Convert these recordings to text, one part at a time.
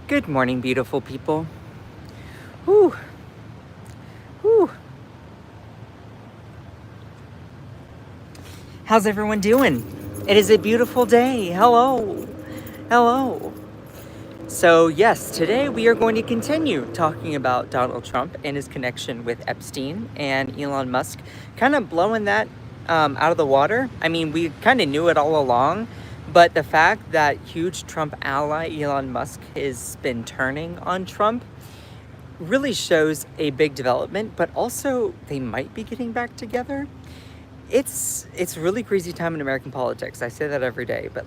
Good morning, beautiful people. Whew, whew. How's everyone doing? It is a beautiful day. Hello. Hello. So, yes, today we are going to continue talking about Donald Trump and his connection with Epstein and Elon Musk, kind of blowing that out of the water. I mean, we kind of knew it all along, but the fact that huge Trump ally Elon Musk has been turning on Trump really shows a big development, but also they might be getting back together. It's really crazy time in American politics. I say that every day, but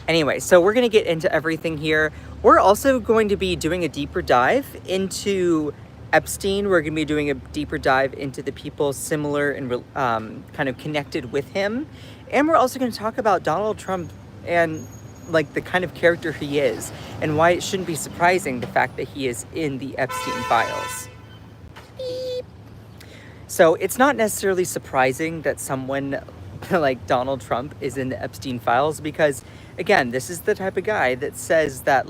anyway, so we're going to get into everything here. We're also going to be doing a deeper dive into Epstein. We're going to be doing a deeper dive into the people similar and kind of connected with him. And we're also going to talk about Donald Trump and the kind of character he is and why it shouldn't be surprising the fact that he is in the Epstein files. Beep. So it's not necessarily surprising that someone like Donald Trump is in the Epstein files because, again, this is the type of guy that says that,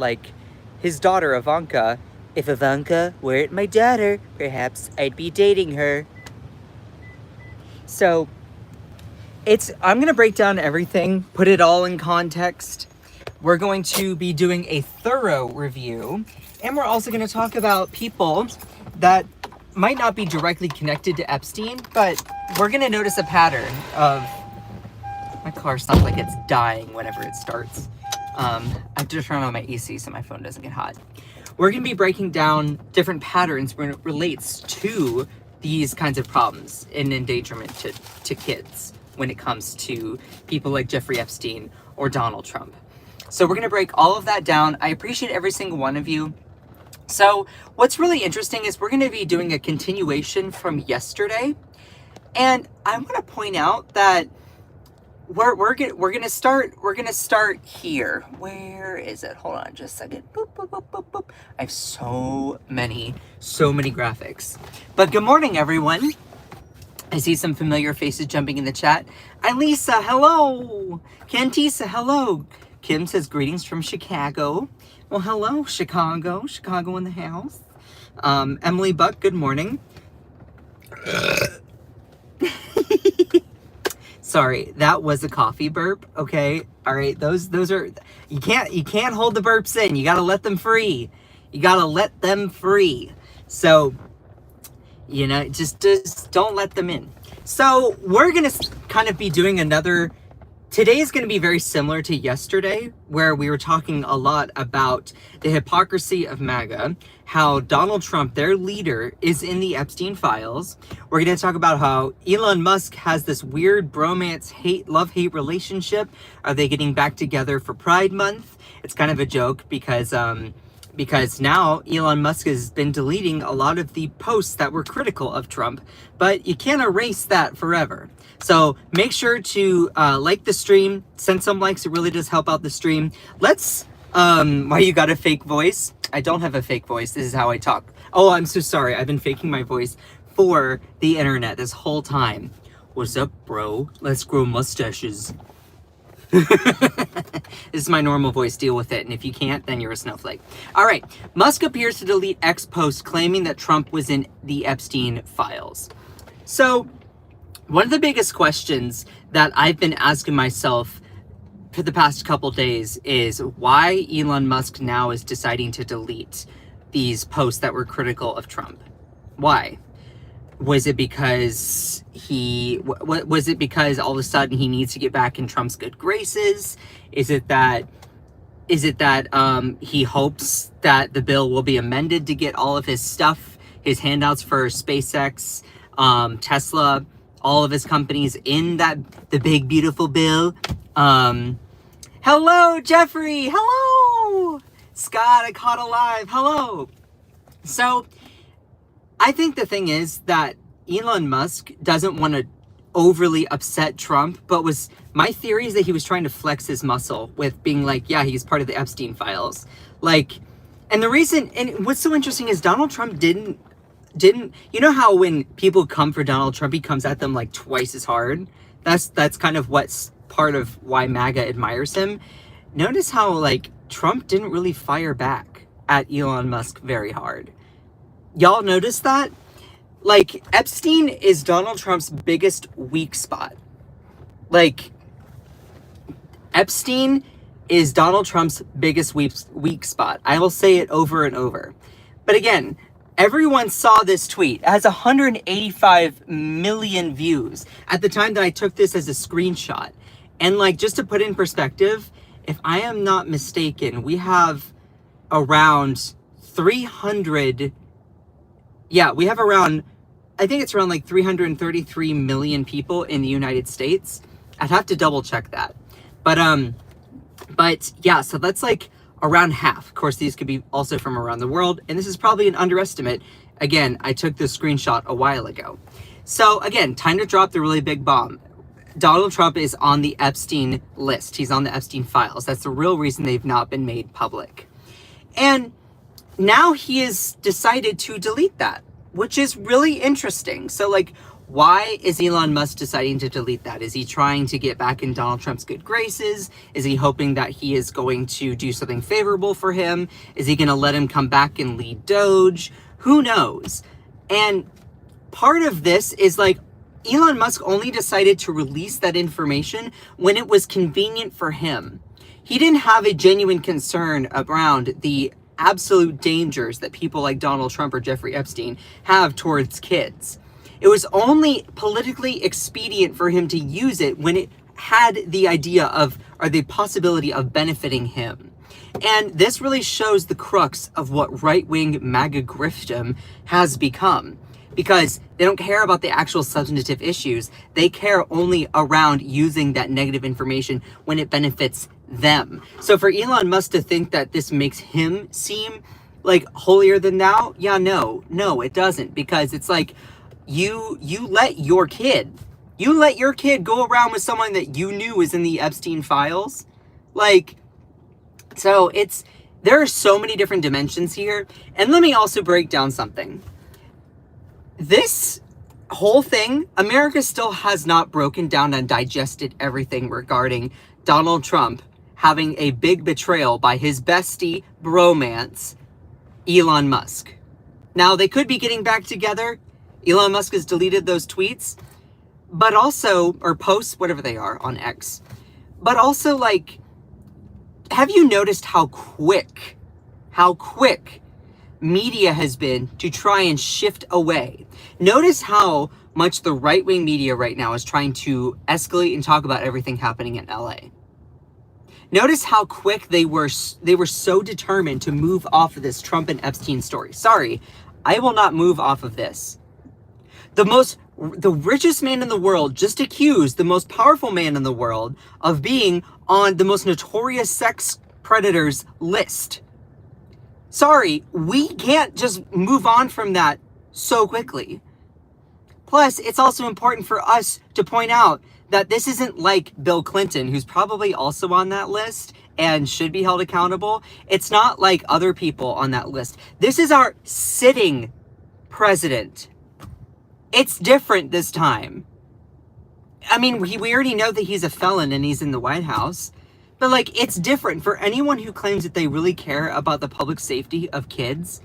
his daughter Ivanka, if Ivanka weren't my daughter, perhaps I'd be dating her. So I'm going to break down everything, put it all in context. We're going to be doing a thorough review, and we're also going to talk about people that might not be directly connected to Epstein, but we're going to notice a pattern of... My car sounds like it's dying whenever it starts. I have to turn on my AC so my phone doesn't get hot. We're going to be breaking down different patterns when it relates to these kinds of problems and endangerment to kids when it comes to people like Jeffrey Epstein or Donald Trump. So we're going to break all of that down. I appreciate every single one of you. So what's really interesting is we're going to be doing a continuation from yesterday. And I want to point out that we're gonna start here. Where is it? Hold on just a second. Boop, boop, boop, boop, boop. I have so many graphics. But good morning, everyone. I see some familiar faces jumping in the chat. Lisa, hello. Kentisa, hello. Kim says greetings from Chicago. Well, hello, Chicago. Chicago in the house. Emily Buck, good morning. Sorry, that was a coffee burp. Okay, all right. Those are you can't hold the burps in. You gotta let them free. So, just don't let them in. So we're gonna kind of be doing another. Today is going to be very similar to yesterday, where we were talking a lot about the hypocrisy of MAGA, how Donald Trump, their leader, is in the Epstein files. We're going to talk about how Elon Musk has this weird bromance, love-hate relationship. Are they getting back together for Pride Month? It's kind of a joke because now Elon Musk has been deleting a lot of the posts that were critical of Trump, but you can't erase that forever. So make sure to like the stream, send some likes. It really does help out the stream. Let's, why you got a fake voice? I don't have a fake voice. This is how I talk. Oh, I'm so sorry. I've been faking my voice for the internet this whole time. What's up, bro? Let's grow mustaches. This is my normal voice. Deal with it. And if you can't, then you're a snowflake. All right. Musk appears to delete X post claiming that Trump was in the Epstein files. So one of the biggest questions that I've been asking myself for the past couple days is why Elon Musk now is deciding to delete these posts that were critical of Trump. Why? Was it because was it because all of a sudden he needs to get back in Trump's good graces? Is it that he hopes that the bill will be amended to get all of his stuff, his handouts for SpaceX, Tesla, all of his companies in the big beautiful bill? Hello, Jeffrey. Hello, Scott. I caught alive. Hello. So I think the thing is that Elon Musk doesn't want to overly upset Trump, but my theory is that he was trying to flex his muscle with being like, yeah, he's part of the Epstein files. And the reason, and what's so interesting is Donald Trump didn't, you know how when people come for Donald Trump, he comes at them twice as hard? That's kind of what's part of why MAGA admires him. Notice how Trump didn't really fire back at Elon Musk very hard. Y'all notice that? Like, Epstein is Donald Trump's biggest weak spot. Like, Epstein is Donald Trump's biggest weak spot. I will say it over and over. But again, everyone saw this tweet. It has 185 million views at the time that I took this as a screenshot. And like, just to put in perspective, if I am not mistaken, we have around 300, we have around, I think it's around like 333 million people in the United States. I'd have to double check that. But yeah, so that's like around half. Of course, these could be also from around the world, and this is probably an underestimate. Again, I took this screenshot a while ago. So again, time to drop the really big bomb. Donald Trump is on the Epstein list. He's on the Epstein files. That's the real reason they've not been made public. And now he has decided to delete that, which is really interesting. So like, why is Elon Musk deciding to delete that? Is he trying to get back in Donald Trump's good graces? Is he hoping that he is going to do something favorable for him? Is he going to let him come back and lead Doge? Who knows? And part of this is like, Elon Musk only decided to release that information when it was convenient for him. He didn't have a genuine concern around the absolute dangers that people like Donald Trump or Jeffrey Epstein have towards kids. It was only politically expedient for him to use it when it had the idea of, or the possibility of benefiting him. And this really shows the crux of what right-wing MAGA griftdom has become. Because they don't care about the actual substantive issues. They care only around using that negative information when it benefits them. So for Elon Musk to think that this makes him seem like holier than thou, no, it doesn't. Because it's like, you let your kid go around with someone that you knew was in the Epstein files. Like, so there are so many different dimensions here. And let me also break down something. This whole thing, America still has not broken down and digested everything regarding Donald Trump having a big betrayal by his bestie bromance, Elon Musk. Now, they could be getting back together. Elon Musk has deleted those tweets, but also, or posts, whatever they are, on X. But also, like, have you noticed how quick media has been to try and shift away? Notice how much the right-wing media right now is trying to escalate and talk about everything happening in LA. Notice how quick they were so determined to move off of this Trump and Epstein story. Sorry, I will not move off of this. The richest man in the world just accused the most powerful man in the world of being on the most notorious sex predators list. Sorry, we can't just move on from that so quickly. Plus, it's also important for us to point out that this isn't like Bill Clinton, who's probably also on that list and should be held accountable. It's not like other people on that list. This is our sitting president. It's different this time. I mean, we already know that he's a felon and he's in the White House. But, like, it's different. For anyone who claims that they really care about the public safety of kids,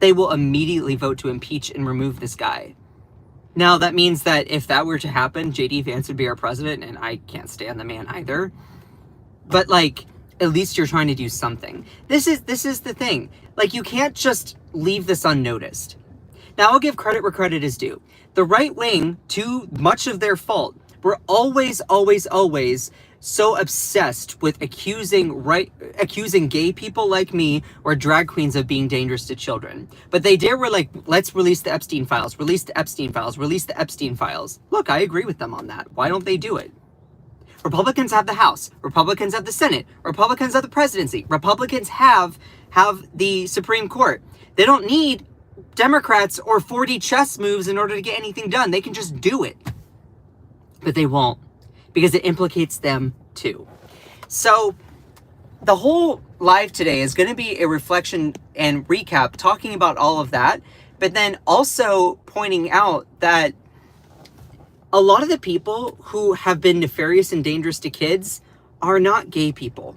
they will immediately vote to impeach and remove this guy. Now, that means that if that were to happen, J.D. Vance would be our president, and I can't stand the man either. But, like, at least you're trying to do something. This is the thing. Like, you can't just leave this unnoticed. Now, I'll give credit where credit is due. The right wing, to much of their fault, were always so obsessed with accusing gay people like me or drag queens of being dangerous to children. But they were like, let's release the Epstein files, release the Epstein files, release the Epstein files. Look, I agree with them on that. Why don't they do it? Republicans have the House. Republicans have the Senate. Republicans have the presidency. Republicans have the Supreme Court. They don't need Democrats or 4D chess moves in order to get anything done. They can just do it. But they won't, because it implicates them too. So the whole live today is going to be a reflection and recap talking about all of that, but then also pointing out that a lot of the people who have been nefarious and dangerous to kids are not gay people.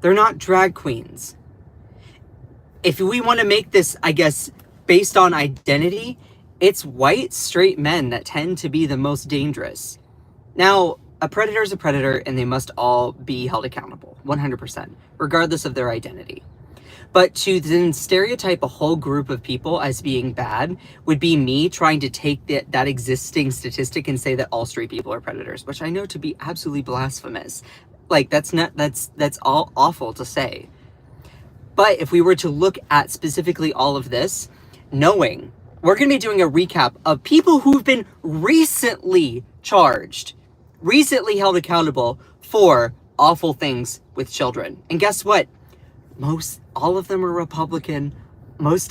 They're not drag queens. If we want to make this, I guess, based on identity, it's white, straight men that tend to be the most dangerous. Now, a predator is a predator, and they must all be held accountable, 100%, regardless of their identity. But to then stereotype a whole group of people as being bad would be me trying to take that existing statistic and say that all straight people are predators, which I know to be absolutely blasphemous. Like, that's all awful to say. But if we were to look at specifically all of this, knowing we're going to be doing a recap of people who've been recently charged, recently held accountable for awful things with children. And guess what? All of them are Republican.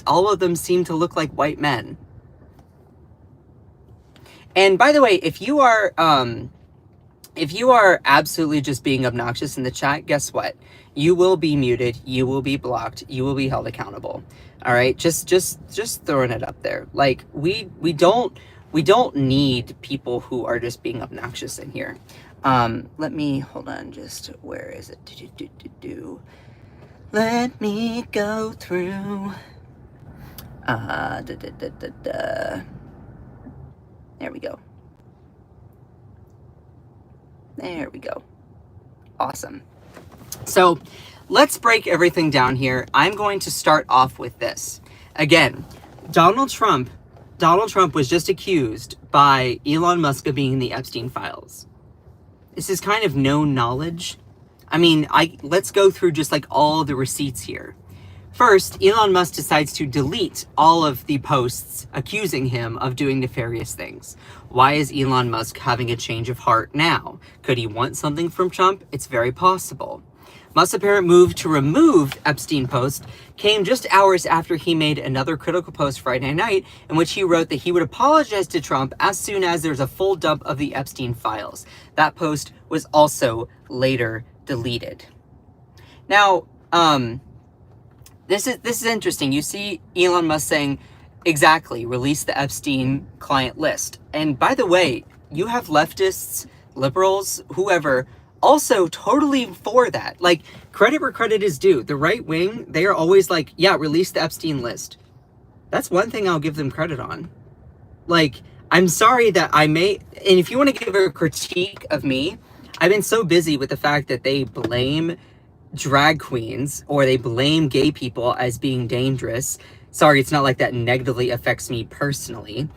All of them seem to look like white men. And by the way, if you are absolutely just being obnoxious in the chat, guess what? You will be muted. You will be blocked. You will be held accountable. All right, just throwing it up there. Like we don't need people who are just being obnoxious in here. Let me hold on. Just where is it? Let me go through. There we go. There we go. Awesome. So let's break everything down here. I'm going to start off with this. Again, Donald Trump was just accused by Elon Musk of being in the Epstein files. This is kind of known knowledge. I mean, let's go through just like all the receipts here. First, Elon Musk decides to delete all of the posts accusing him of doing nefarious things. Why is Elon Musk having a change of heart now? Could he want something from Trump? It's very possible. Musk's apparent move to remove Epstein post came just hours after he made another critical post Friday night in which he wrote that he would apologize to Trump as soon as there's a full dump of the Epstein files. That post was also later deleted. Now, this is interesting. You see Elon Musk saying, exactly, release the Epstein client list. And by the way, you have leftists, liberals, whoever, also totally for that. Like, credit where credit is due. The right wing, they are always like, yeah, release the Epstein list. That's one thing I'll give them credit on. Like, I'm sorry that and if you want to give a critique of me, I've been so busy with the fact that they blame drag queens or they blame gay people as being dangerous. Sorry, it's not like that negatively affects me personally.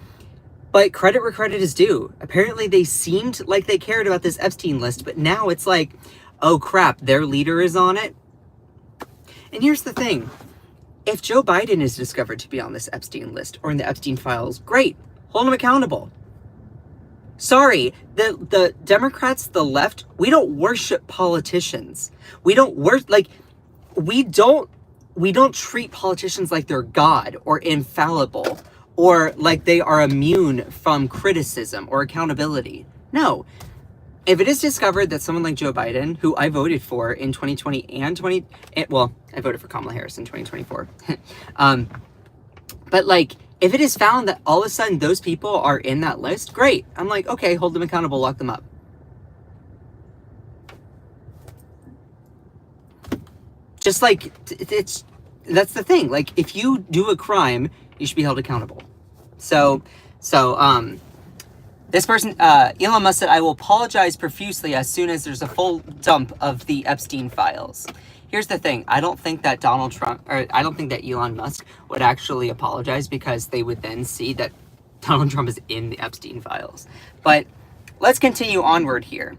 But credit where credit is due. Apparently they seemed like they cared about this Epstein list, but now it's like, oh crap, their leader is on it. And here's the thing. If Joe Biden is discovered to be on this Epstein list or in the Epstein files, great. Hold him accountable. Sorry, the Democrats, the left, we don't worship politicians. We don't treat politicians like they're God or infallible or like they are immune from criticism or accountability. No. If it is discovered that someone like Joe Biden, who I voted for in 2020 I voted for Kamala Harris in 2024. But like, if it is found that all of a sudden those people are in that list, great. I'm like, okay, hold them accountable, lock them up. Just like, that's the thing. Like, if you do a crime, you should be held accountable. So, this person, Elon Musk said, I will apologize profusely as soon as there's a full dump of the Epstein files. Here's the thing. I don't think that Elon Musk would actually apologize because they would then see that Donald Trump is in the Epstein files. But let's continue onward here.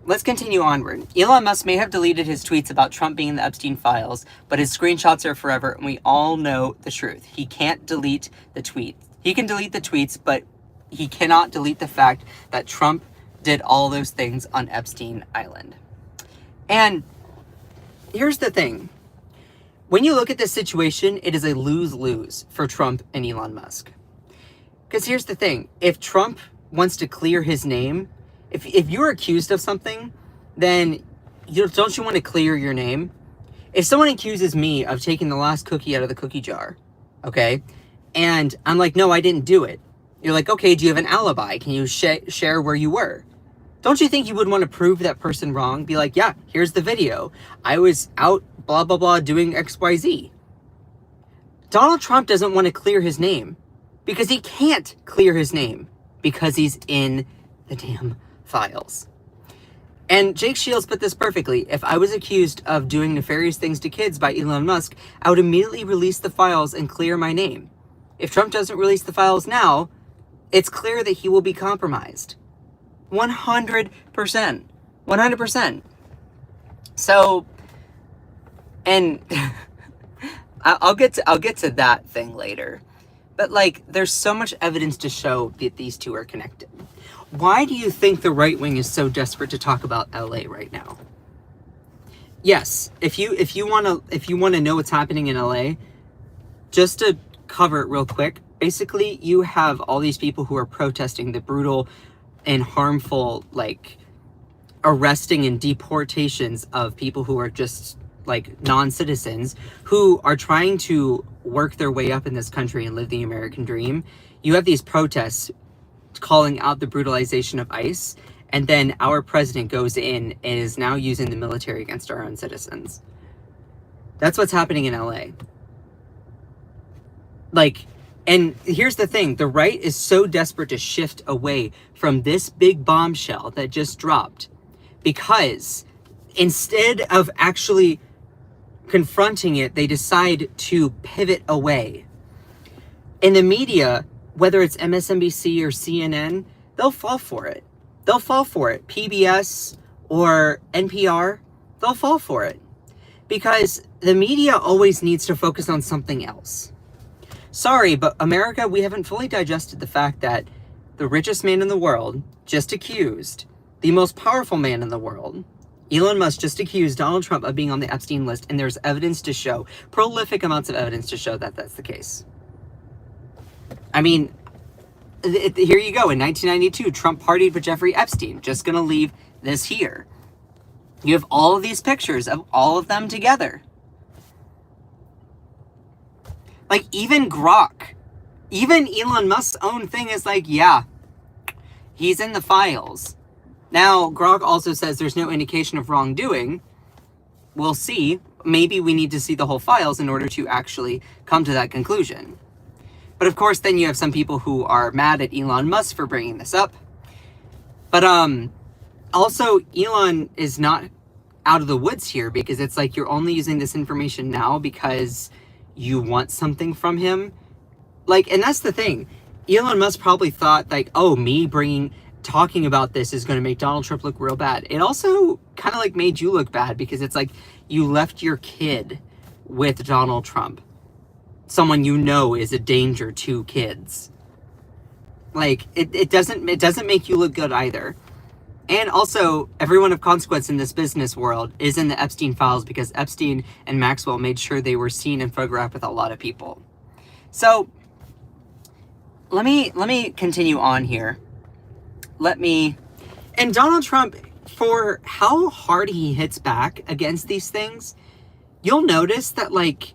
Elon Musk may have deleted his tweets about Trump being in the Epstein files, but his screenshots are forever, and we all know the truth. He can't delete the tweets. He can delete the tweets, but he cannot delete the fact that Trump did all those things on Epstein Island. And here's the thing. When you look at this situation, it is a lose-lose for Trump and Elon Musk. Because here's the thing. If Trump wants to clear his name, if you're accused of something, then don't you want to clear your name? If someone accuses me of taking the last cookie out of the cookie jar, okay, and I'm like, no, I didn't do it. You're like, okay, do you have an alibi? Can you share where you were? Don't you think you would want to prove that person wrong? Be like, yeah, here's the video. I was out, blah, blah, blah, doing XYZ. Donald Trump doesn't want to clear his name because he can't clear his name because he's in the damn files. And Jake Shields put this perfectly. If I was accused of doing nefarious things to kids by Elon Musk, I would immediately release the files and clear my name. If Trump doesn't release the files now, it's clear that he will be compromised. 100%. 100%. So, and I'll get to that thing later. But like, there's so much evidence to show that these two are connected. Why do you think the right wing is so desperate to talk about LA right now? Yes, if you want to know what's happening in LA, just to cover it real quick, basically you have all these people who are protesting the brutal and harmful, like, arresting and deportations of people who are just, like, non-citizens who are trying to work their way up in this country and live the American dream. You have these protests calling out the brutalization of ICE, and then our president goes in and is now using the military against our own citizens. That's what's happening in LA. Like, and here's the thing, the right is so desperate to shift away from this big bombshell that just dropped because instead of actually confronting it, they decide to pivot away. In the media, whether it's MSNBC or CNN, they'll fall for it. They'll fall for it. PBS or NPR, they'll fall for it. Because the media always needs to focus on something else. Sorry, but America, we haven't fully digested the fact that the richest man in the world just accused the most powerful man in the world, Elon Musk, just accused Donald Trump of being on the Epstein list, and there's evidence to show, prolific amounts of evidence to show that that's the case. I mean, here you go. In 1992, Trump partied with Jeffrey Epstein. Just gonna leave this here. You have all of these pictures of all of them together. Like, even Grok, even Elon Musk's own thing is like, yeah, he's in the files. Now, Grok also says there's no indication of wrongdoing. We'll see. Maybe we need to see the whole files in order to actually come to that conclusion. But of course, then you have some people who are mad at Elon Musk for bringing this up. But also, Elon is not out of the woods here, because it's like you're only using this information now because you want something from him. Like, and that's the thing. Elon Musk probably thought, like, oh, me talking about this is going to make Donald Trump look real bad. It also kind of like made you look bad, because it's like you left your kid with Donald Trump. Someone you know is a danger to kids. Like, it doesn't make you look good either. And also, everyone of consequence in this business world is in the Epstein files, because Epstein and Maxwell made sure they were seen and photographed with a lot of people. So, let me continue on here. And Donald Trump, for how hard he hits back against these things, you'll notice that, like,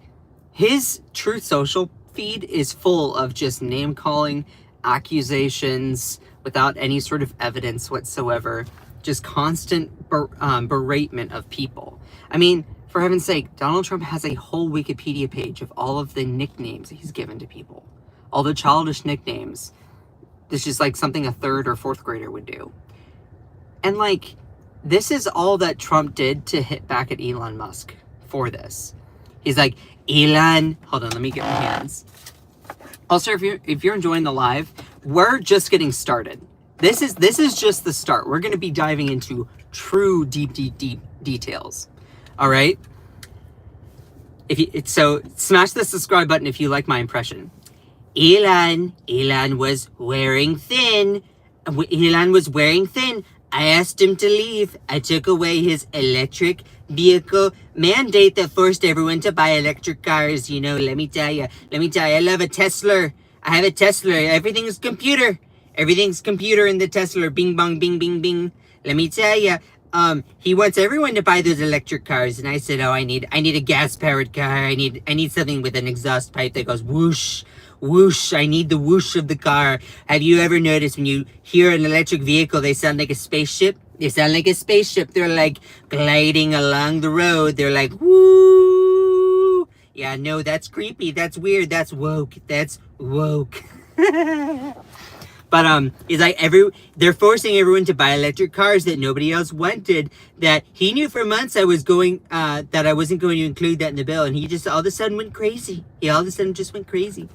his Truth Social feed is full of just name-calling, accusations, without any sort of evidence whatsoever, just constant beratement of people. I mean, for heaven's sake, Donald Trump has a whole Wikipedia page of all of the nicknames he's given to people. All the childish nicknames. It's just like something a 3rd or 4th grader would do. And like, this is all that Trump did to hit back at Elon Musk for this. He's like, Elon, hold on, let me get my hands. Also, if you're enjoying the live, we're just getting started. This is just the start. We're going to be diving into true deep details. All right. So smash the subscribe button if you like my impression. Elon was wearing thin. I asked him to leave. I took away his electric vehicle mandate that forced everyone to buy electric cars. You know, let me tell you, I love a Tesla. I have a Tesla. Everything's computer in the Tesla. Bing, bong, bing, bing, bing. Let me tell you, he wants everyone to buy those electric cars. And I said, oh, I need a gas powered car. I need something with an exhaust pipe that goes whoosh, whoosh, I need the whoosh of the car. Have you ever noticed when you hear an electric vehicle, they sound like a spaceship? They sound like a spaceship. They're like gliding along the road. They're like, woo. Yeah, no, that's creepy. That's weird. That's woke. That's woke. But he's like, they're forcing everyone to buy electric cars that nobody else wanted. That he knew for months I was going, that I wasn't going to include that in the bill, and he just all of a sudden went crazy. He all of a sudden just went crazy.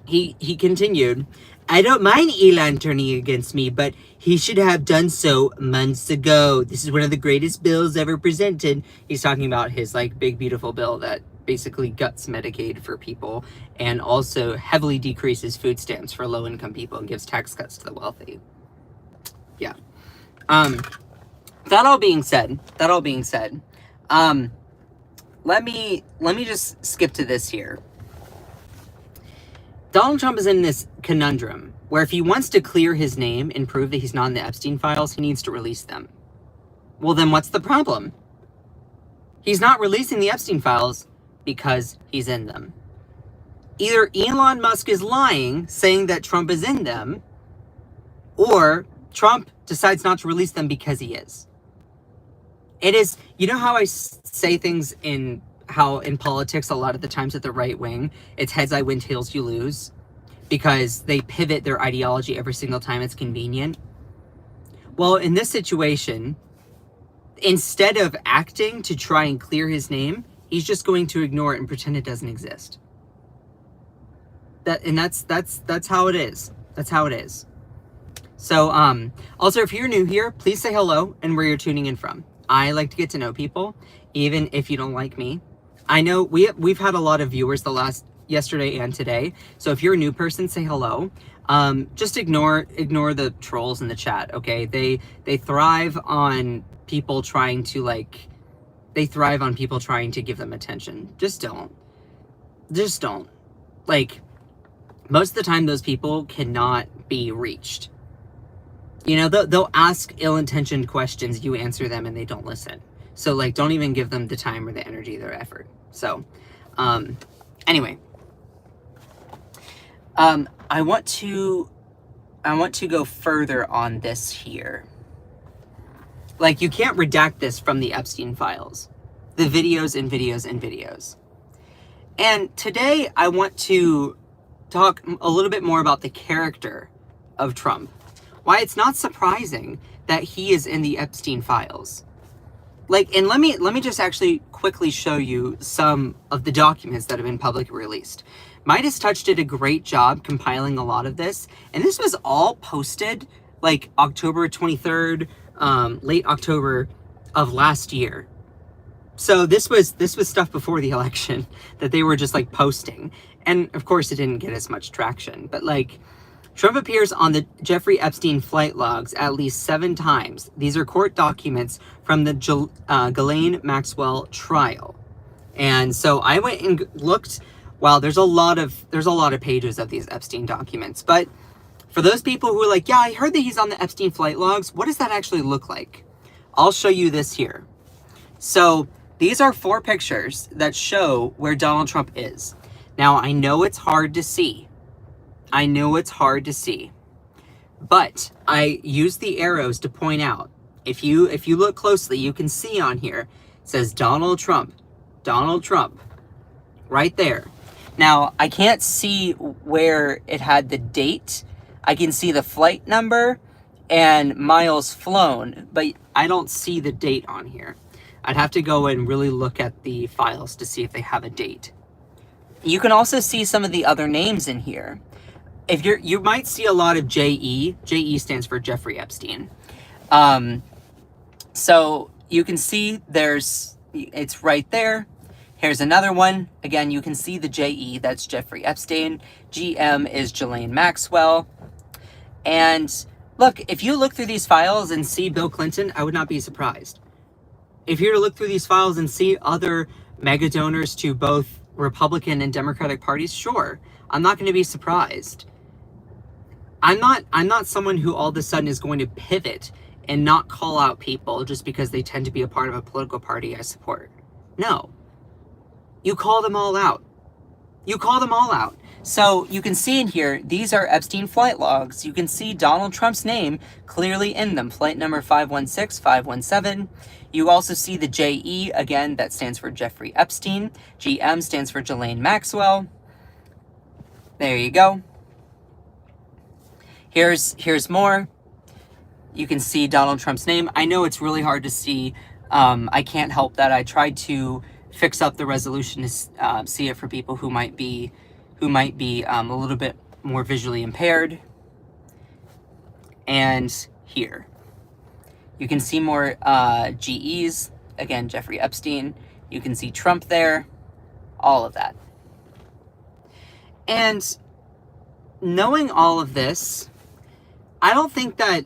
He continued, I don't mind Elon turning against me, but he should have done so months ago. This is one of the greatest bills ever presented. He's talking about his like big beautiful bill that basically guts Medicaid for people and also heavily decreases food stamps for low-income people and gives tax cuts to the wealthy. Yeah. That all being said, let me just skip to this here. Donald Trump is in this conundrum where if he wants to clear his name and prove that he's not in the Epstein files, he needs to release them. Well, then what's the problem? He's not releasing the Epstein files because he's in them. Either Elon Musk is lying, saying that Trump is in them, or Trump decides not to release them because he is. It is, you know how I say things in politics a lot of the times at the right wing, it's heads I win, tails you lose, because they pivot their ideology every single time it's convenient. Well, in this situation, instead of acting to try and clear his name, he's just going to ignore it and pretend it doesn't exist. That's how it is. That's how it is. So, also, if you're new here, please say hello and where you're tuning in from. I like to get to know people, even if you don't like me. I know we've had a lot of viewers yesterday and today. So if you're a new person, say hello. Just ignore the trolls in the chat, okay? They thrive on people trying to give them attention. Just don't. Like, most of the time those people cannot be reached. You know, they'll ask ill-intentioned questions, you answer them, and they don't listen. So, like, don't even give them the time or the energy, their effort. So, anyway. I want to go further on this here. Like, you can't redact this from the Epstein files. The videos and videos and videos. And today, I want to talk a little bit more about the character of Trump. Why it's not surprising that he is in the Epstein files. Like, and let me just actually quickly show you some of the documents that have been publicly released. Midas Touch did a great job compiling a lot of this, and this was all posted like October 23rd, late October of last year. So this was stuff before the election that they were just like posting, and of course it didn't get as much traction. But like, Trump appears on the Jeffrey Epstein flight logs at least 7 times. These are court documents from the Ghislaine Maxwell trial. And so I went and looked. Wow, there's a lot of pages of these Epstein documents. But for those people who are like, yeah, I heard that he's on the Epstein flight logs, what does that actually look like? I'll show you this here. So these are 4 pictures that show where Donald Trump is. Now, I know it's hard to see. But I use the arrows to point out. If you look closely, you can see on here, it says Donald Trump, right there. Now, I can't see where it had the date. I can see the flight number and miles flown, but I don't see the date on here. I'd have to go and really look at the files to see if they have a date. You can also see some of the other names in here. You might see a lot of JE. JE stands for Jeffrey Epstein. So you can see it's right there. Here's another one. Again, you can see the JE, that's Jeffrey Epstein. GM is Ghislaine Maxwell. And look, if you look through these files and see Bill Clinton, I would not be surprised. If you were to look through these files and see other mega donors to both Republican and Democratic parties, sure, I'm not going to be surprised. I'm not someone who all of a sudden is going to pivot and not call out people just because they tend to be a part of a political party I support. No. You call them all out. You call them all out. So you can see in here, these are Epstein flight logs. You can see Donald Trump's name clearly in them. Flight number 516, 517. You also see the JE, again, that stands for Jeffrey Epstein. GM stands for Ghislaine Maxwell. There you go. Here's more. You can see Donald Trump's name. I know it's really hard to see. I can't help that. I tried to fix up the resolution to see it for people who might be a little bit more visually impaired. And here, you can see more GEs. Again, Jeffrey Epstein. You can see Trump there. All of that. And knowing all of this, I don't think that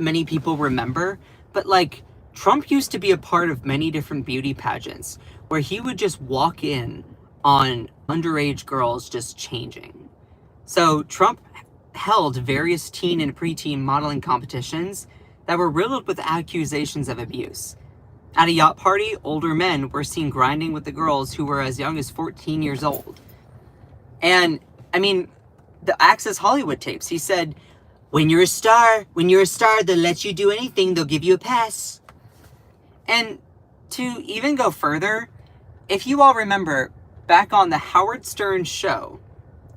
many people remember, but like, Trump used to be a part of many different beauty pageants where he would just walk in on underage girls just changing. So Trump held various teen and preteen modeling competitions that were riddled with accusations of abuse. At a yacht party, older men were seen grinding with the girls who were as young as 14 years old. And, I mean, the Access Hollywood tapes, he said, when you're a star, they'll let you do anything, they'll give you a pass. And to even go further, if you all remember, back on the Howard Stern show,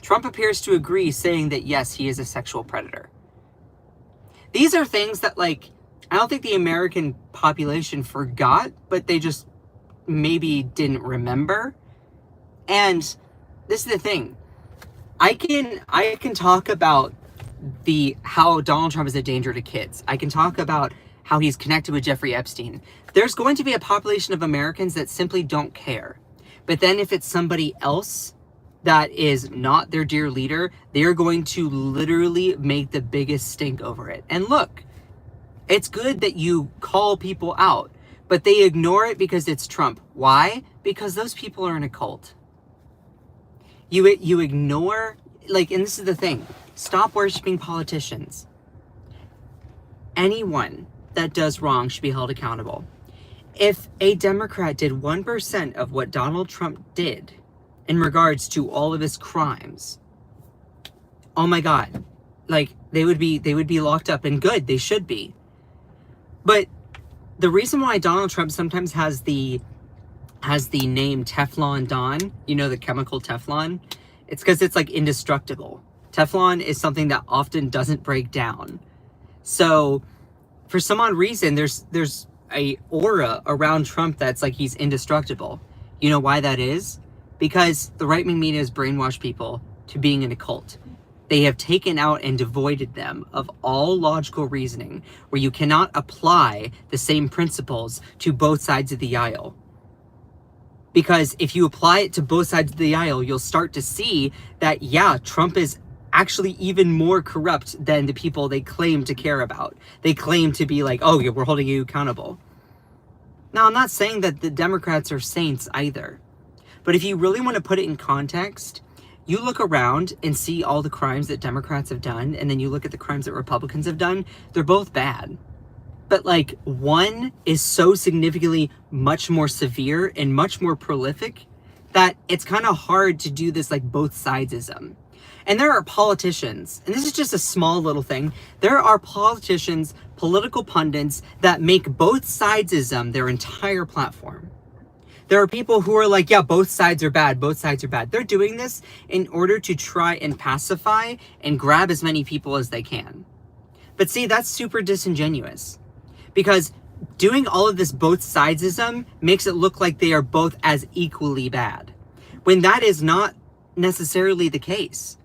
Trump appears to agree, saying that yes, he is a sexual predator. These are things that, like, I don't think the American population forgot, but they just maybe didn't remember. And this is the thing. I can talk about how Donald Trump is a danger to kids. I can talk about how he's connected with Jeffrey Epstein. There's going to be a population of Americans that simply don't care. But then if it's somebody else that is not their dear leader, they're going to literally make the biggest stink over it. And look, it's good that you call people out, but they ignore it because it's Trump. Why? Because those people are in a cult. You ignore, like, and this is the thing, stop worshiping politicians. Anyone that does wrong should be held accountable. If a Democrat did 1% of what Donald Trump did in regards to all of his crimes, oh my God, like, they would be locked up, and good, they should be. But the reason why Donald Trump sometimes has the name Teflon Don, you know, the chemical Teflon, it's because it's like indestructible. Teflon is something that often doesn't break down. So for some odd reason, there's a aura around Trump that's like he's indestructible. You know why that is? Because the right-wing media has brainwashed people to being in a cult. They have taken out and devoided them of all logical reasoning, where you cannot apply the same principles to both sides of the aisle. Because if you apply it to both sides of the aisle, you'll start to see that, yeah, Trump is actually even more corrupt than the people they claim to care about. They claim to be like, oh, yeah, we're holding you accountable. Now, I'm not saying that the Democrats are saints either. But if you really want to put it in context, you look around and see all the crimes that Democrats have done, and then you look at the crimes that Republicans have done, they're both bad. But like, one is so significantly much more severe and much more prolific that it's kind of hard to do this like both sidesism. And there are politicians, and this is just a small little thing, there are politicians, political pundits that make both sidesism their entire platform. There are people who are like, yeah, both sides are bad, both sides are bad. They're doing this in order to try and pacify and grab as many people as they can. But see, that's super disingenuous. Because doing all of this both sidesism makes it look like they are both as equally bad, when that is not necessarily the case.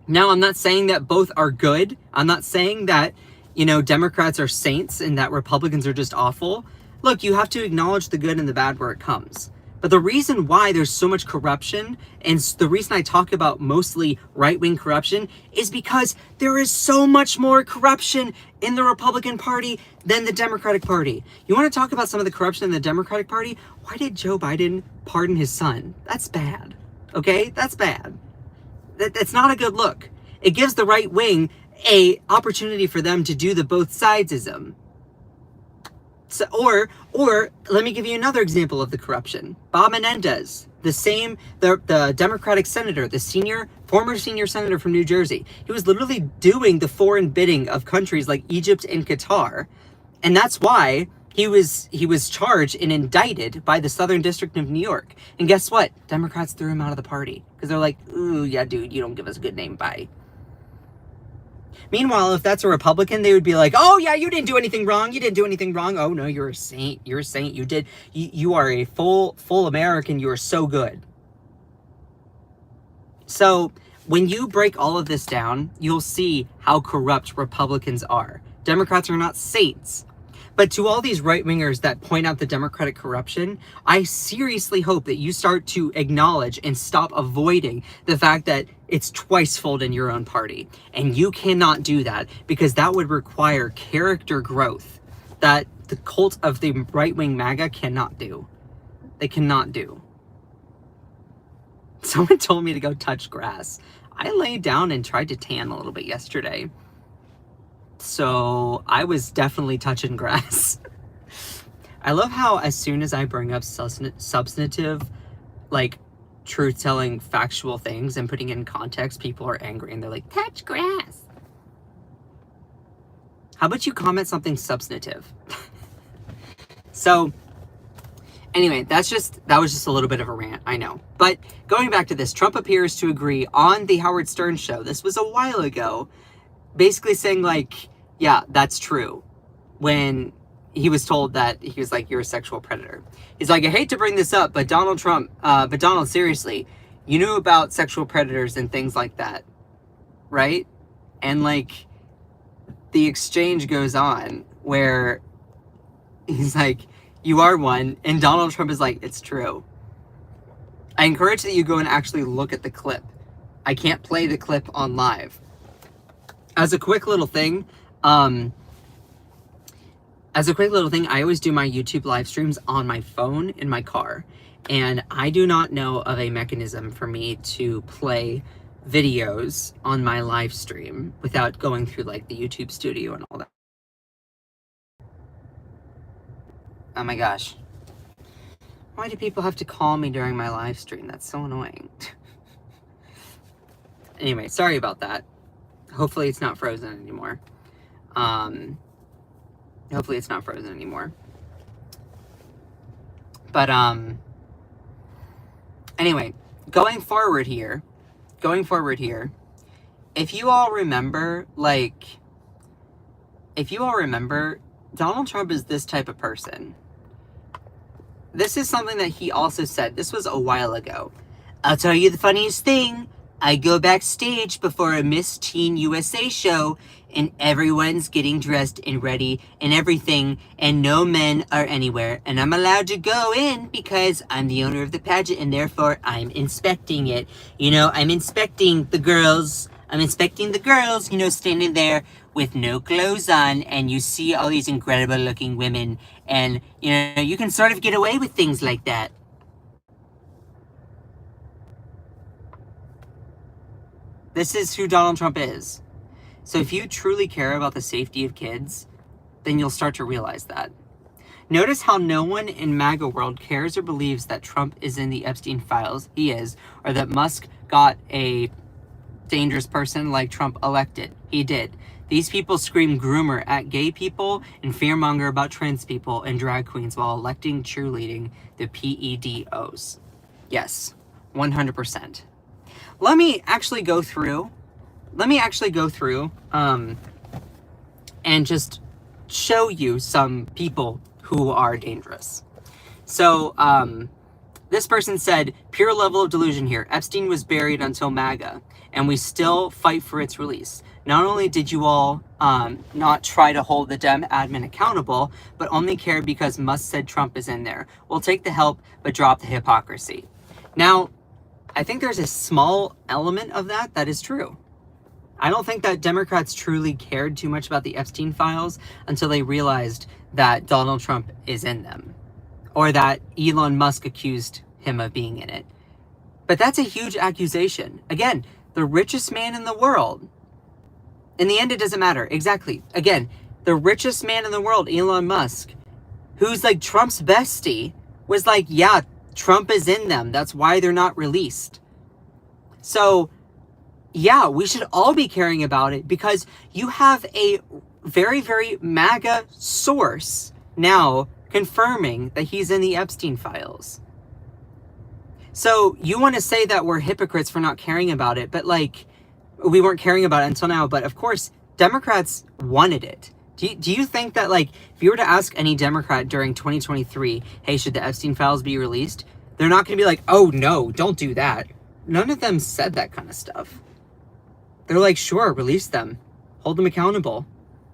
Now, I'm not saying that both are good. I'm not saying that, you know, Democrats are saints and that Republicans are just awful. Look, you have to acknowledge the good and the bad where it comes. But the reason why there's so much corruption, and the reason I talk about mostly right-wing corruption, is because there is so much more corruption in the Republican Party than the Democratic Party. You want to talk about some of the corruption in the Democratic Party? Why did Joe Biden pardon his son? That's bad. Okay? That's bad. That's not a good look. It gives the right wing a opportunity for them to do the both sidesism. So, or let me give you another example of the corruption. Bob Menendez, the Democratic senator, the former senior senator from New Jersey. He was literally doing the foreign bidding of countries like Egypt and Qatar, and that's why he was charged and indicted by the Southern District of New York. And guess what? Democrats threw him out of the party because they're like, "Ooh, yeah, dude, you don't give us a good name, bye." Meanwhile, if that's a Republican, they would be like, "Oh yeah, you didn't do anything wrong. You didn't do anything wrong. Oh no, you're a saint. You're a saint. You are a full American. You are so good." So when you break all of this down, you'll see how corrupt Republicans are. Democrats are not saints. But to all these right-wingers that point out the Democratic corruption, I seriously hope that you start to acknowledge and stop avoiding the fact that it's twice-fold in your own party. And you cannot do that because that would require character growth that the cult of the right-wing MAGA cannot do. They cannot do. Someone told me to go touch grass. I laid down and tried to tan a little bit yesterday. So I was definitely touching grass. I love how as soon as I bring up substantive, like truth-telling factual things and putting it in context, people are angry and they're like, touch grass. How about you comment something substantive? So anyway, that was just a little bit of a rant, I know. But going back to this, Trump appears to agree on the Howard Stern show. This was a while ago, basically saying like, yeah, that's true. When he was told that, he was like, you're a sexual predator. He's like, I hate to bring this up, but Donald, seriously, you knew about sexual predators and things like that, right? And like, the exchange goes on where he's like, you are one, and Donald Trump is like, it's true. I encourage that you go and actually look at the clip. I can't play the clip on live. As a quick little thing, I always do my YouTube live streams on my phone in my car, and I do not know of a mechanism for me to play videos on my live stream without going through like the YouTube studio and all that. Oh my gosh. Why do people have to call me during my live stream? That's so annoying. Anyway, sorry about that. Hopefully it's not frozen anymore. Hopefully it's not frozen anymore. But, anyway, going forward here, if you all remember, Donald Trump is this type of person. This is something that he also said. This was a while ago. I'll tell you the funniest thing. I go backstage before a Miss Teen USA show, and everyone's getting dressed and ready and everything, and no men are anywhere, and I'm allowed to go in because I'm the owner of the pageant, and therefore I'm inspecting it. You know, I'm inspecting the girls, you know, standing there with no clothes on, and you see all these incredible looking women, and, you know, you can sort of get away with things like that. This is who Donald Trump is. So if you truly care about the safety of kids, then you'll start to realize that. Notice how no one in MAGA world cares or believes that Trump is in the Epstein files. He is. Or that Musk got a dangerous person like Trump elected. He did. These people scream groomer at gay people and fearmonger about trans people and drag queens while cheerleading the PEDOs. Yes, 100%. Let me actually go through, and just show you some people who are dangerous. So, this person said, pure level of delusion here. Epstein was buried until MAGA, and we still fight for its release. Not only did you all not try to hold the Dem admin accountable, but only care because Musk said Trump is in there. We'll take the help, but drop the hypocrisy. Now, I think there's a small element of that is true. I don't think that Democrats truly cared too much about the Epstein files until they realized that Donald Trump is in them, or that Elon Musk accused him of being in it. But that's a huge accusation. Again, the richest man in the world. In the end, it doesn't matter. Exactly. Again, the richest man in the world, Elon Musk, who's like Trump's bestie, was like, yeah, Trump is in them. That's why they're not released. So, yeah, we should all be caring about it because you have a very, very MAGA source now confirming that he's in the Epstein files. So you want to say that we're hypocrites for not caring about it, but like, we weren't caring about it until now. But of course, Democrats wanted it. Do you think that, like, if you were to ask any Democrat during 2023, hey, should the Epstein files be released? They're not going to be like, oh, no, don't do that. None of them said that kind of stuff. They're like, sure, release them. Hold them accountable.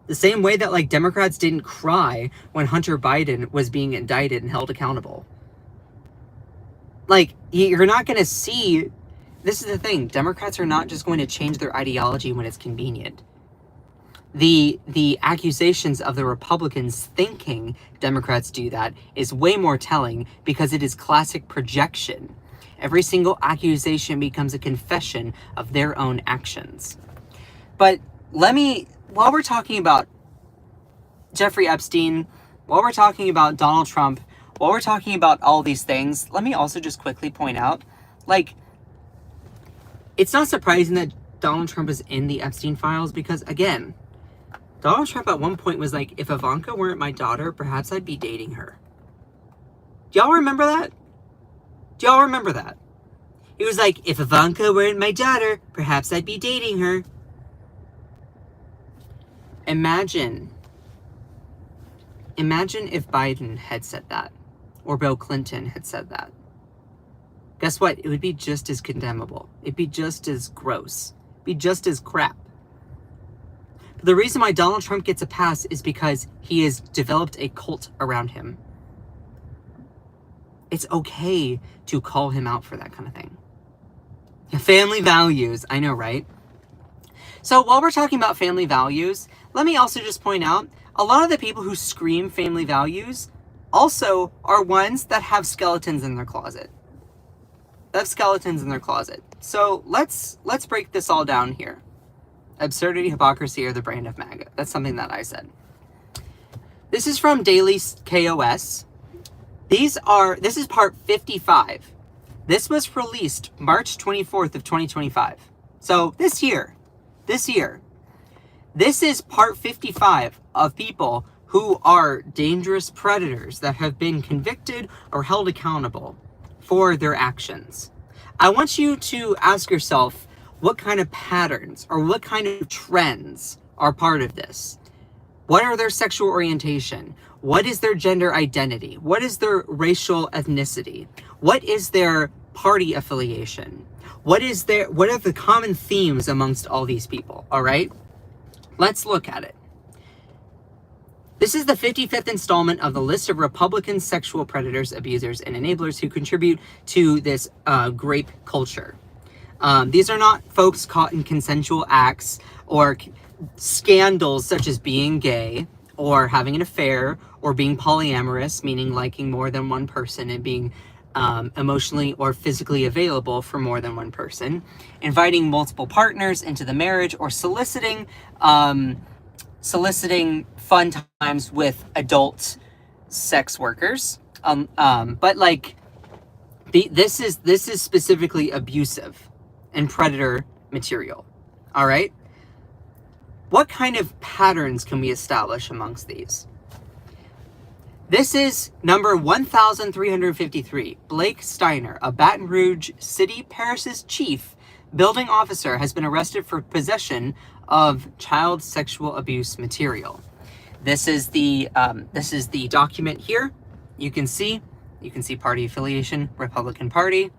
The same way that, like, Democrats didn't cry when Hunter Biden was being indicted and held accountable. Like, you're not going to see... This is the thing. Democrats are not just going to change their ideology when it's convenient. The accusations of the Republicans thinking Democrats do that is way more telling because it is classic projection. Every single accusation becomes a confession of their own actions. But while we're talking about Jeffrey Epstein, while we're talking about Donald Trump, while we're talking about all these things, let me also just quickly point out, like, it's not surprising that Donald Trump is in the Epstein files because, again, Donald Trump at one point was like, if Ivanka weren't my daughter, perhaps I'd be dating her. Do y'all remember that? Do y'all remember that? He was like, if Ivanka weren't my daughter, perhaps I'd be dating her. Imagine if Biden had said that, or Bill Clinton had said that. Guess what? It would be just as condemnable. It'd be just as gross. It'd be just as crap. But the reason why Donald Trump gets a pass is because he has developed a cult around him. It's okay to call him out for that kind of thing. Family values. I know, right? So while we're talking about family values, let me also just point out, a lot of the people who scream family values also are ones that have skeletons in their closet. So let's break this all down here. Absurdity, hypocrisy, or the brand of MAGA. That's something that I said. This is from Daily KOS. This is part 55. This was released March 24th of 2025. So this year. This is part 55 of people who are dangerous predators that have been convicted or held accountable for their actions. I want you to ask yourself what kind of patterns or what kind of trends are part of this. What are their sexual orientation? What is their gender identity? What is their racial ethnicity? What is their party affiliation? What are the common themes amongst all these people? All right, let's look at it. This is the 55th installment of the list of Republican sexual predators, abusers, and enablers who contribute to this grape culture. These are not folks caught in consensual acts or scandals such as being gay or having an affair or being polyamorous, meaning liking more than one person and being emotionally or physically available for more than one person, inviting multiple partners into the marriage, or soliciting fun times with adult sex workers. But like, this is specifically abusive and predator material. All right. What kind of patterns can we establish amongst these? This is number 1,353. Blake Steiner, a Baton Rouge City Paris's chief building officer, has been arrested for possession of child sexual abuse material. This is the document here. You can see party affiliation, Republican Party.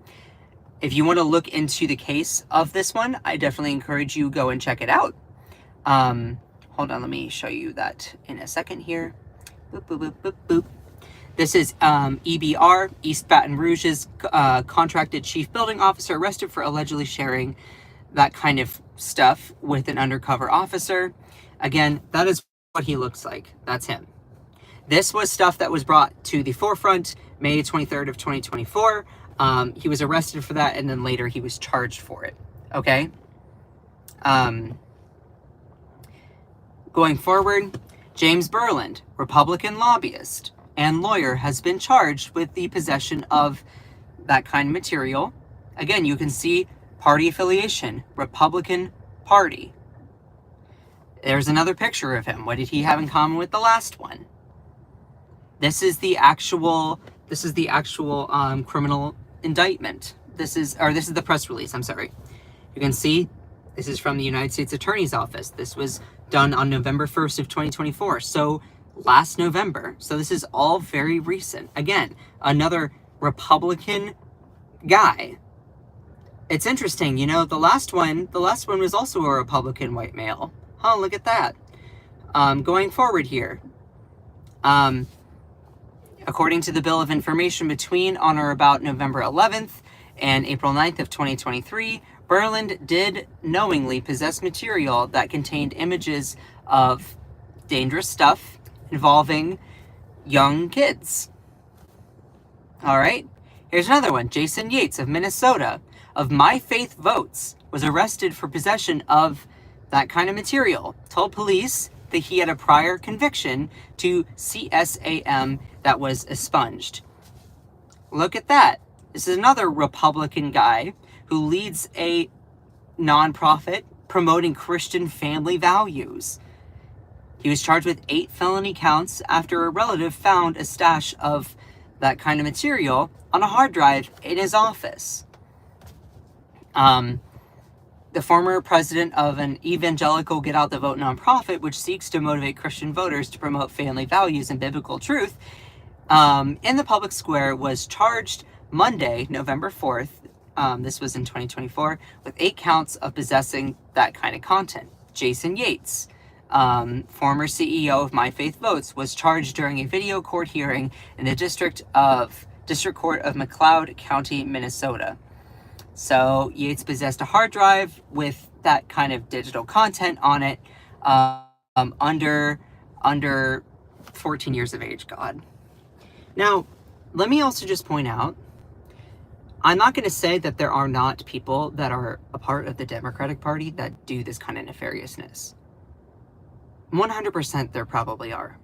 If you want to look into the case of this one, I definitely encourage you go and check it out. Hold on, let me show you that in a second here. Boop, boop, boop, boop, boop. This is EBR, East Baton Rouge's contracted chief building officer, arrested for allegedly sharing that kind of stuff with an undercover officer. Again, that is what he looks like. That's him. This was stuff that was brought to the forefront May 23rd of 2024. He was arrested for that, and then later he was charged for it. Okay? Going forward, James Berland, Republican lobbyist, and lawyer has been charged with the possession of that kind of material. Again, you can see party affiliation, Republican Party. There's another picture of him. What did he have in common with the last one? This is the actual criminal indictment. This is the press release, I'm sorry. You can see this is from the United States Attorney's Office. This was done on November 1st of 2024. So last November. So this is all very recent. Again, another Republican guy. It's interesting, you know, the last one was also a Republican white male. Oh, look at that. Going forward here. According to the Bill of Information, between on or about November 11th and April 9th of 2023, Berland did knowingly possess material that contained images of dangerous stuff involving young kids. All right, here's another one. Jason Yates of Minnesota, of My Faith Votes, was arrested for possession of that kind of material. Told police that he had a prior conviction to CSAM that was expunged. Look at that. This is another Republican guy who leads a nonprofit promoting Christian family values. He was charged with 8 felony counts after a relative found a stash of that kind of material on a hard drive in his office. The former president of an evangelical Get Out the Vote nonprofit, which seeks to motivate Christian voters to promote family values and biblical truth, in the public square, was charged Monday, November 4th, this was in 2024, with 8 counts of possessing that kind of content. Jason Yates, former CEO of My Faith Votes, was charged during a video court hearing in the District Court of McLeod County, Minnesota. So Yates possessed a hard drive with that kind of digital content on it, under 14 years of age. God. Now, let me also just point out, I'm not going to say that there are not people that are a part of the Democratic Party that do this kind of nefariousness. 100% there probably are.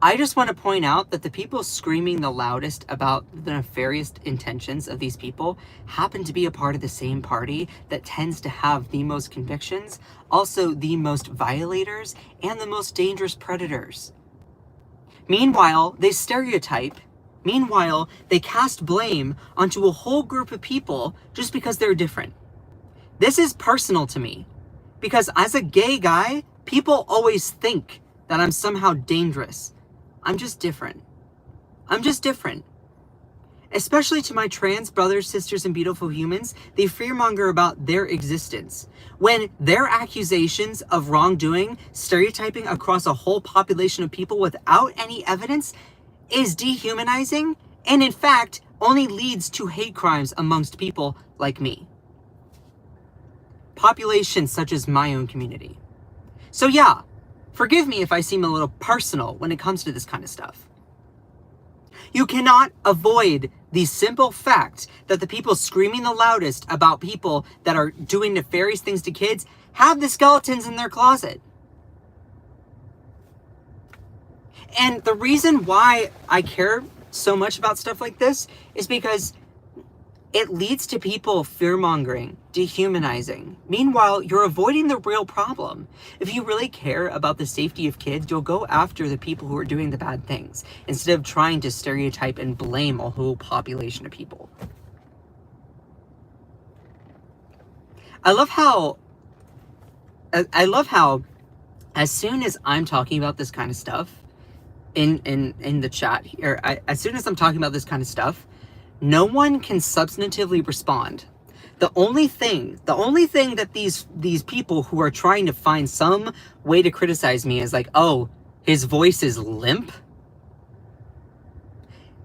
I just want to point out that the people screaming the loudest about the nefarious intentions of these people happen to be a part of the same party that tends to have the most convictions, also the most violators, and the most dangerous predators. Meanwhile, they stereotype. Meanwhile, they cast blame onto a whole group of people just because they're different. This is personal to me, because as a gay guy, people always think that I'm somehow dangerous. I'm just different. I'm just different. Especially to my trans brothers, sisters, and beautiful humans, they fearmonger about their existence. When their accusations of wrongdoing, stereotyping across a whole population of people without any evidence, is dehumanizing, and in fact, only leads to hate crimes amongst people like me. Populations such as my own community. So yeah, forgive me if I seem a little personal when it comes to this kind of stuff. You cannot avoid the simple fact that the people screaming the loudest about people that are doing nefarious things to kids have the skeletons in their closet. And the reason why I care so much about stuff like this is because it leads to people fear-mongering, dehumanizing. Meanwhile, you're avoiding the real problem. If you really care about the safety of kids, you'll go after the people who are doing the bad things, instead of trying to stereotype and blame a whole population of people. I love how as soon as I'm talking about this kind of stuff in the chat here, as soon as I'm talking about this kind of stuff, no one can substantively respond. The only thing that these people who are trying to find some way to criticize me is like, oh, his voice is limp.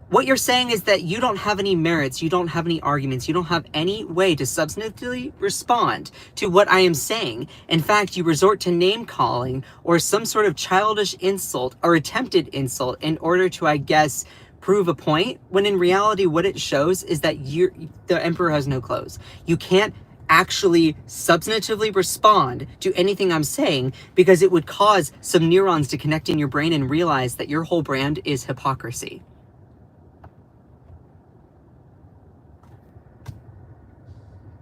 What you're saying is that you don't have any merits, you don't have any arguments, you don't have any way to substantively respond to what I am saying. In fact, you resort to name calling or some sort of childish insult or attempted insult in order to, I guess, prove a point, when in reality what it shows is that the emperor has no clothes. You can't actually substantively respond to anything I'm saying, because it would cause some neurons to connect in your brain and realize that your whole brand is hypocrisy.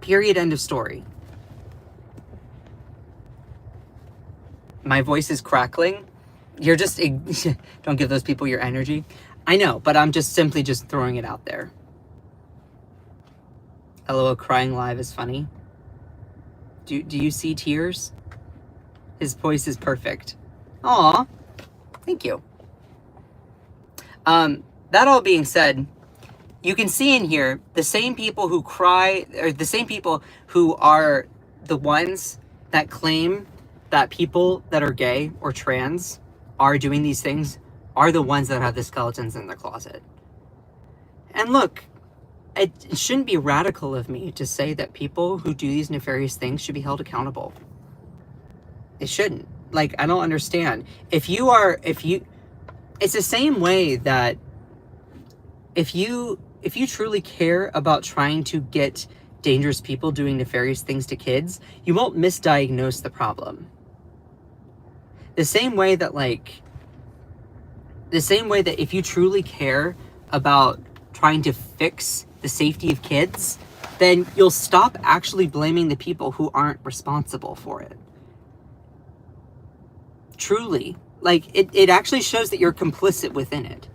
Period. End of story. My voice is crackling. You're just, don't give those people your energy. I know, but I'm just simply just throwing it out there. LOL, crying live is funny. Do you see tears? His voice is perfect. Aw, thank you. That all being said, you can see in here the same people who cry, or the same people who are the ones that claim that people that are gay or trans are doing these things are the ones that have the skeletons in their closet. And look, it shouldn't be radical of me to say that people who do these nefarious things should be held accountable. It shouldn't. Like, I don't understand. It's the same way that if you truly care about trying to get dangerous people doing nefarious things to kids, you won't misdiagnose the problem. The same way that if you truly care about trying to fix the safety of kids, then you'll stop actually blaming the people who aren't responsible for it. Truly. Like, it actually shows that you're complicit within it.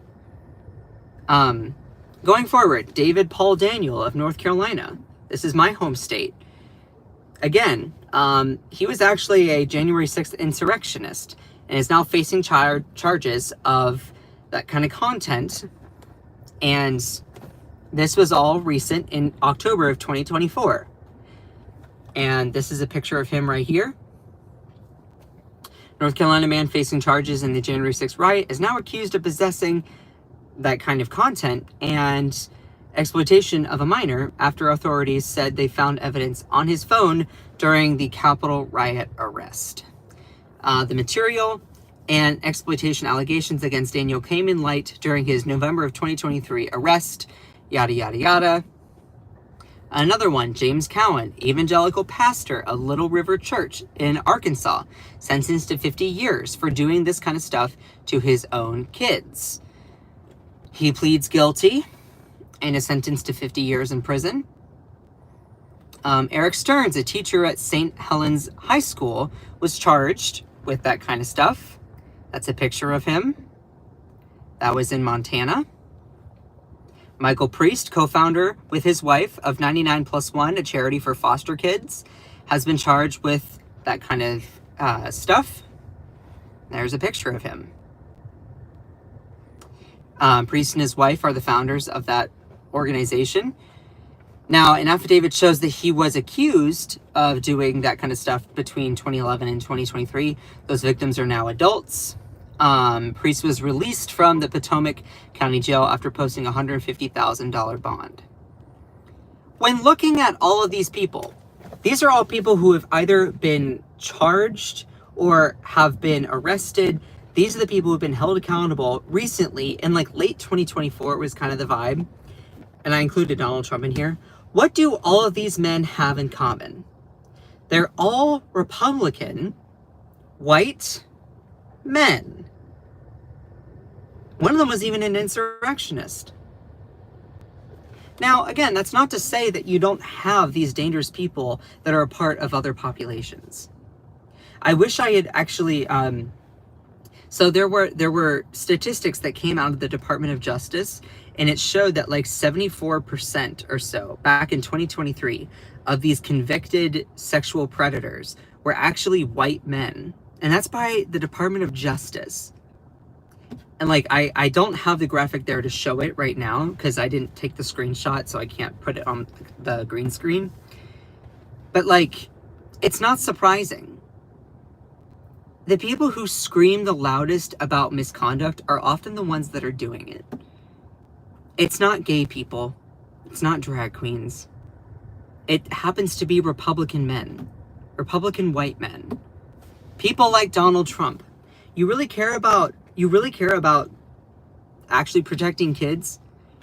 Going forward, David Paul Daniel of North Carolina. This is my home state. Again, he was actually a January 6th insurrectionist and is now facing charges of that kind of content. And this was all recent in October of 2024. And this is a picture of him right here. North Carolina man facing charges in the January 6th riot is now accused of possessing that kind of content and exploitation of a minor after authorities said they found evidence on his phone during the Capitol riot arrest. The material and exploitation allegations against Daniel came in light during his November of 2023 arrest, yada, yada, yada. Another one, James Cowan, evangelical pastor of Little River Church in Arkansas, sentenced to 50 years for doing this kind of stuff to his own kids. He pleads guilty and is sentenced to 50 years in prison. Eric Stearns, a teacher at St. Helens High School, was charged with that kind of stuff. That's a picture of him. That was in Montana. Michael Priest, co-founder with his wife of 99+1, a charity for foster kids, has been charged with that kind of stuff. There's a picture of him. Priest and his wife are the founders of that organization. Now, an affidavit shows that he was accused of doing that kind of stuff between 2011 and 2023. Those victims are now adults. Priest was released from the Potomac County Jail after posting a $150,000 bond. When looking at all of these people, these are all people who have either been charged or have been arrested. These are the people who have been held accountable recently, in like late 2024 was kind of the vibe. And I included Donald Trump in here. What do all of these men have in common? They're all Republican, white men. One of them was even an insurrectionist. Now, again, that's not to say that you don't have these dangerous people that are a part of other populations. I wish I had actually, so there were statistics that came out of the Department of Justice, and it showed that like 74% or so back in 2023 of these convicted sexual predators were actually white men. And that's by the Department of Justice. And like, I don't have the graphic there to show it right now because I didn't take the screenshot, so I can't put it on the green screen. But like, it's not surprising. The people who scream the loudest about misconduct are often the ones that are doing it. It's not gay people. It's not drag queens. It happens to be Republican men. Republican white men. People like Donald Trump. You really care about actually protecting kids?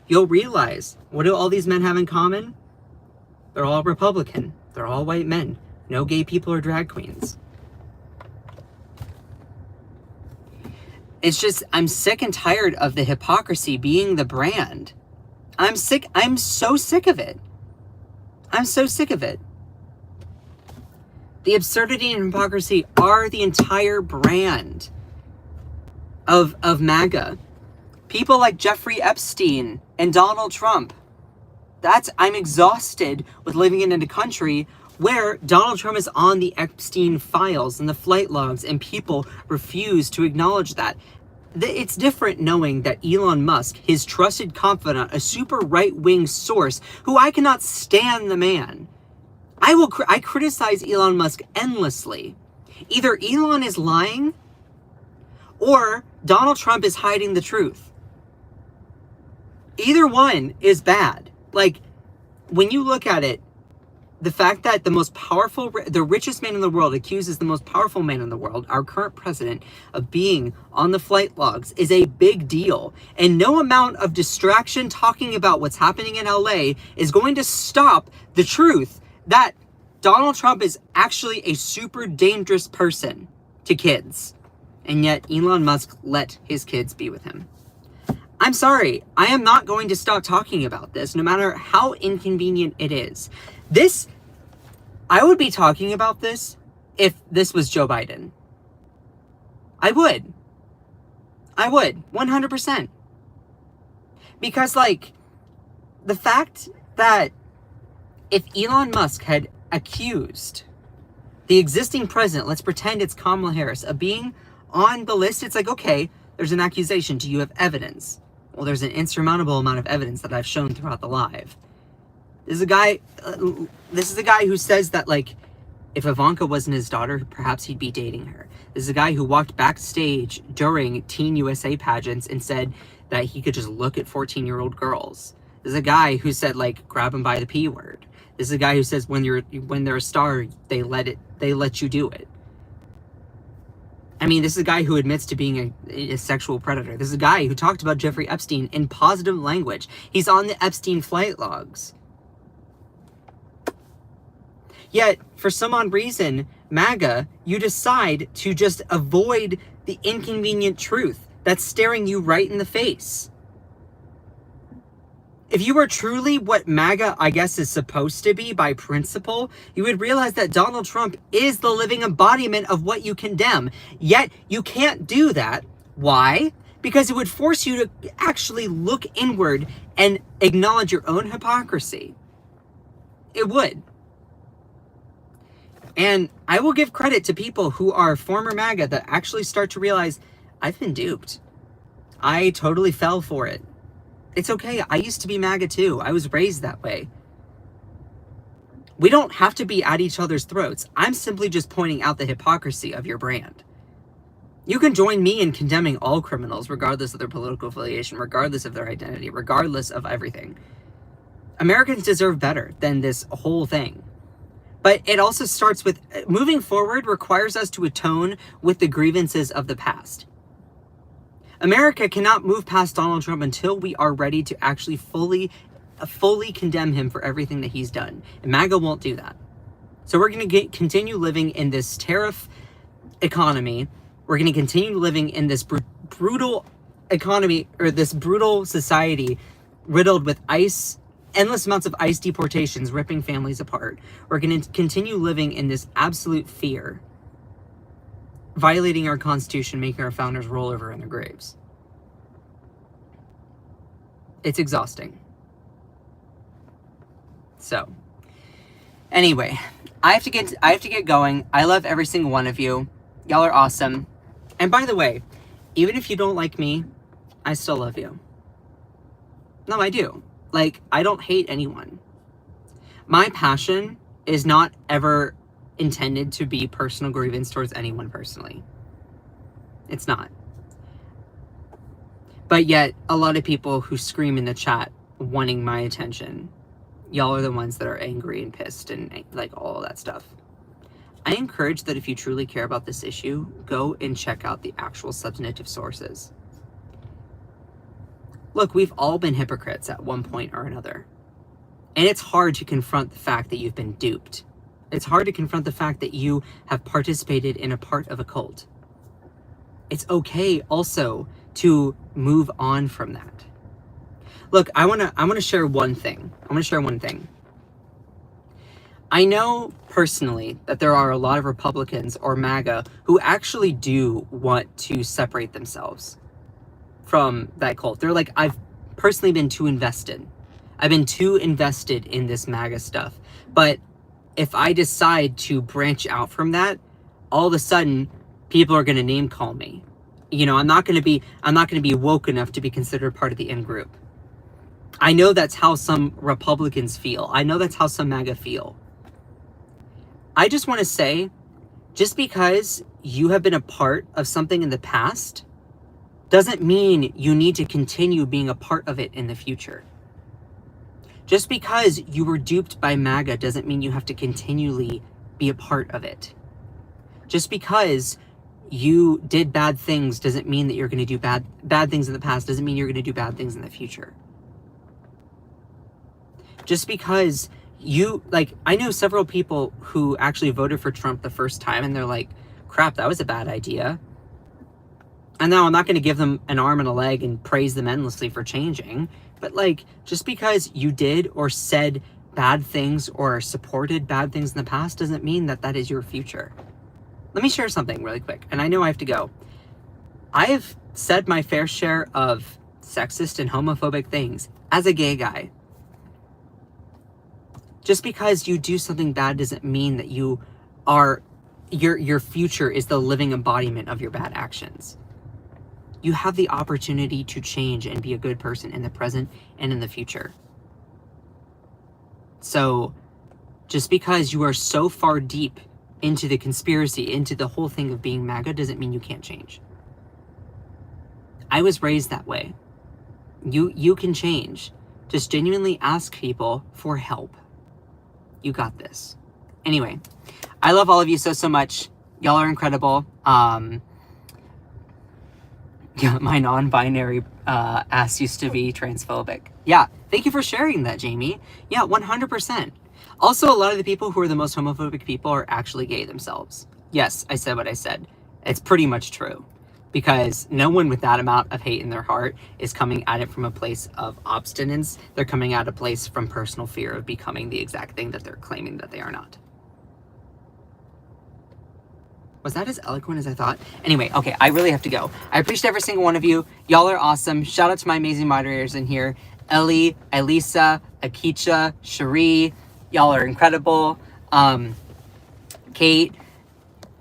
You'll realize, what do all these men have in common? They're all Republican. They're all white men. No gay people or drag queens. It's just, I'm sick and tired of the hypocrisy being the brand. I'm sick. I'm so sick of it. I'm so sick of it. The absurdity and hypocrisy are the entire brand of MAGA. People like Jeffrey Epstein and Donald Trump. I'm exhausted with living in a country where Donald Trump is on the Epstein files and the flight logs, and people refuse to acknowledge that. It's different knowing that Elon Musk, his trusted confidant, a super right-wing source, who I cannot stand the man. I criticize Elon Musk endlessly. Either Elon is lying or Donald Trump is hiding the truth. Either one is bad. Like, when you look at it, the fact that the richest man in the world accuses the most powerful man in the world, our current president, of being on the flight logs is a big deal. And no amount of distraction talking about what's happening in LA is going to stop the truth that Donald Trump is actually a super dangerous person to kids. And yet Elon Musk let his kids be with him. I'm sorry, I am not going to stop talking about this, no matter how inconvenient it is. I would be talking about this if this was Joe Biden. I would, 100%. Because, like, the fact that if Elon Musk had accused the existing president, let's pretend it's Kamala Harris, of being on the list, it's like, okay, there's an accusation. Do you have evidence? Well, there's an insurmountable amount of evidence that I've shown throughout the live. This is a guy who says that, like, if Ivanka wasn't his daughter, perhaps he'd be dating her. This is a guy who walked backstage during Teen USA pageants and said that he could just look at 14-year-old girls. This is a guy who said, like, grab him by the P word. This is a guy who says when they're a star, they let you do it. I mean, this is a guy who admits to being a sexual predator. This is a guy who talked about Jeffrey Epstein in positive language. He's on the Epstein flight logs. Yet, for some odd reason, MAGA, you decide to just avoid the inconvenient truth that's staring you right in the face. If you were truly what MAGA, I guess, is supposed to be by principle, you would realize that Donald Trump is the living embodiment of what you condemn. Yet, you can't do that. Why? Because it would force you to actually look inward and acknowledge your own hypocrisy. It would. And I will give credit to people who are former MAGA that actually start to realize, I've been duped. I totally fell for it. It's okay. I used to be MAGA too. I was raised that way. We don't have to be at each other's throats. I'm simply just pointing out the hypocrisy of your brand. You can join me in condemning all criminals, regardless of their political affiliation, regardless of their identity, regardless of everything. Americans deserve better than this whole thing. But it also starts with, moving forward requires us to atone with the grievances of the past. America cannot move past Donald Trump until we are ready to actually fully condemn him for everything that he's done. And MAGA won't do that. So we're going to continue living in this tariff economy. We're going to continue living in this brutal economy, or this brutal society riddled with endless amounts of ICE deportations ripping families apart. We're going to continue living in this absolute fear, violating our Constitution, making our founders roll over in their graves. It's exhausting. So, anyway, I have to get going. I love every single one of you. Y'all are awesome. And by the way, even if you don't like me, I still love you. No, I do. Like, I don't hate anyone. My passion is not ever intended to be personal grievance towards anyone personally. It's not. But yet, a lot of people who scream in the chat wanting my attention, y'all are the ones that are angry and pissed and like all of that stuff. I encourage that if you truly care about this issue, go and check out the actual substantive sources. Look, we've all been hypocrites at one point or another. And it's hard to confront the fact that you've been duped. It's hard to confront the fact that you have participated in a part of a cult. It's okay also to move on from that. Look, I want to share one thing. I know personally that there are a lot of Republicans or MAGA who actually do want to separate themselves from that cult. They're like, I've personally been too invested. I've been too invested in this MAGA stuff. But if I decide to branch out from that, all of a sudden people are going to name call me. You know, I'm not going to be woke enough to be considered part of the in group. I know that's how some Republicans feel. I know that's how some MAGA feel. I just want to say, just because you have been a part of something in the past doesn't mean you need to continue being a part of it in the future. Just because you were duped by MAGA doesn't mean you have to continually be a part of it. Just because you did bad things doesn't mean that you're going to do bad things in the past, doesn't mean you're going to do bad things in the future. Just because I know several people who actually voted for Trump the first time and they're like, crap, that was a bad idea. And now I'm not going to give them an arm and a leg and praise them endlessly for changing. But like, just because you did or said bad things or supported bad things in the past doesn't mean that that is your future. Let me share something really quick. And I know I have to go. I have said my fair share of sexist and homophobic things as a gay guy. Just because you do something bad doesn't mean that you are, your future is the living embodiment of your bad actions. You have the opportunity to change and be a good person in the present and in the future. So just because you are so far deep into the conspiracy, into the whole thing of being MAGA, doesn't mean you can't change. I was raised that way. You can change. Just genuinely ask people for help. You got this. Anyway, I love all of you so much. Y'all are incredible. Yeah, my non-binary ass used to be transphobic. Yeah, thank you for sharing that, Jamie. Yeah, 100%. Also, a lot of the people who are the most homophobic people are actually gay themselves. Yes, I said what I said. It's pretty much true. Because no one with that amount of hate in their heart is coming at it from a place of obstinance. They're coming at a place from personal fear of becoming the exact thing that they're claiming that they are not. Was that as eloquent as I thought? Anyway, okay, I really have to go. I appreciate every single one of you. Y'all are awesome. Shout out to my amazing moderators in here. Ellie, Elisa, Akicha, Cherie. Y'all are incredible. Kate,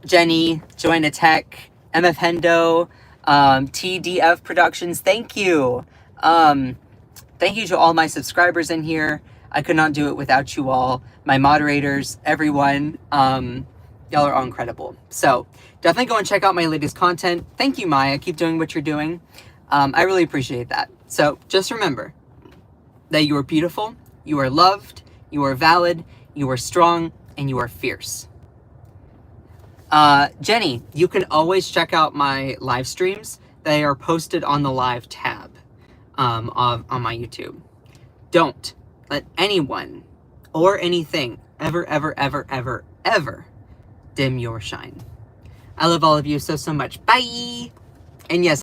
Jenny, Joanna Tech, MF Hendo, TDF Productions. Thank you. Thank you to all my subscribers in here. I could not do it without you all. My moderators, everyone. Y'all are all incredible. So definitely go and check out my latest content. Thank you, Maya. Keep doing what you're doing. I really appreciate that. So just remember that you are beautiful, you are loved, you are valid, you are strong, and you are fierce. Jenny, you can always check out my live streams. They are posted on the live tab on my YouTube. Don't let anyone or anything ever, ever, ever, ever, ever dim your shine. I love all of you so much. Bye! And yes,